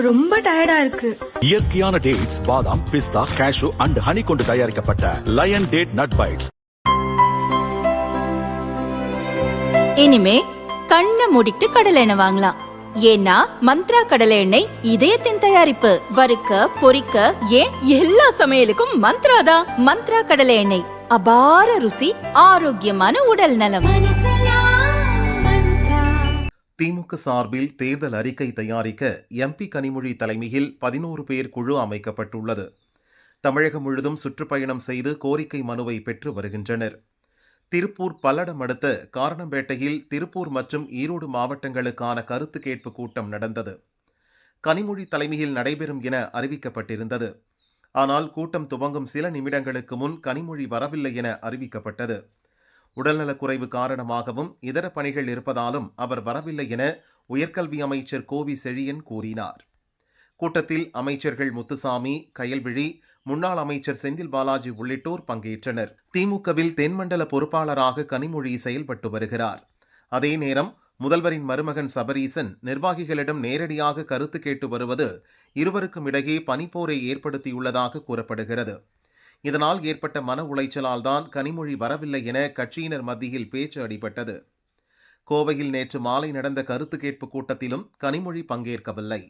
ரொம்ப டயர்டா இருக்கு. இயற்கையான டேட்ஸ், பாதாம், பிஸ்தா, கேஷு அண்ட் ஹனி கொண்டு தயாரிக்கப்பட்ட லயன் டேட் நட் பைட்ஸ். இனிமே கண்ணை மூடிட்டு கடலை எண்ணெய் வாங்கலாம். ஏன்னா மந்த்ரா கடலை எண்ணெய் இதயத்தின் தயாரிப்பு. வறுக்க பொரிக்க ஏன் எல்லா சமையலுக்கும் மந்த்ரா தான். மந்த்ரா கடலை எண்ணெய், அபார ருசி, ஆரோக்கியமான உடல் நலம். திமுக சார்பில் தேர்தல் அறிக்கை தயாரிக்க எம்பி கனிமொழி தலைமையில் 11 பேர் குழு அமைக்கப்பட்டுள்ளது. தமிழகம் முழுவதும் சுற்றுப்பயணம் செய்து கோரிக்கை மனுவை பெற்று வருகின்றனர். திருப்பூர் பல்லடம் அடுத்த காரணம்பேட்டையில் திருப்பூர் மற்றும் ஈரோடு மாவட்டங்களுக்கான கருத்து கேட்பு கூட்டம் நடந்தது. கனிமொழி தலைமையில் நடைபெறும் என அறிவிக்கப்பட்டிருந்தது. ஆனால் கூட்டம் துவங்கும் சில நிமிடங்களுக்கு முன் கனிமொழி வரவில்லை என அறிவிக்கப்பட்டது. உடல்நலக்குறைவு காரணமாகவும் இதர பணிகள் இருப்பதாலும் அவர் வரவில்லை என உயர்கல்வி அமைச்சர் கோவி செழியன் கூறினார். கூட்டத்தில் அமைச்சர்கள் முத்துசாமி, கயல்விழி, முன்னாள் அமைச்சர் செந்தில் பாலாஜி உள்ளிட்டோர் பங்கேற்றனர். திமுகவில் தென்மண்டல பொறுப்பாளராக கனிமொழி செயல்பட்டு வருகிறார். அதே நேரம் முதல்வரின் மருமகன் சபரீசன் நிர்வாகிகளிடம் நேரடியாக கருத்து கேட்டு வருவது இருவருக்கும் இடையே பனிப்போரை ஏற்படுத்தியுள்ளதாக கூறப்படுகிறது. இதனால் ஏற்பட்ட மன உளைச்சலால் தான் கனிமொழி வரவில்லை என கட்சியினர் மத்தியில் பேச்சு அடிபட்டது. கோவையில் நேற்று மாலை நடந்த கருத்து கேட்பு கூட்டத்திலும் கனிமொழி பங்கேற்கவில்லை.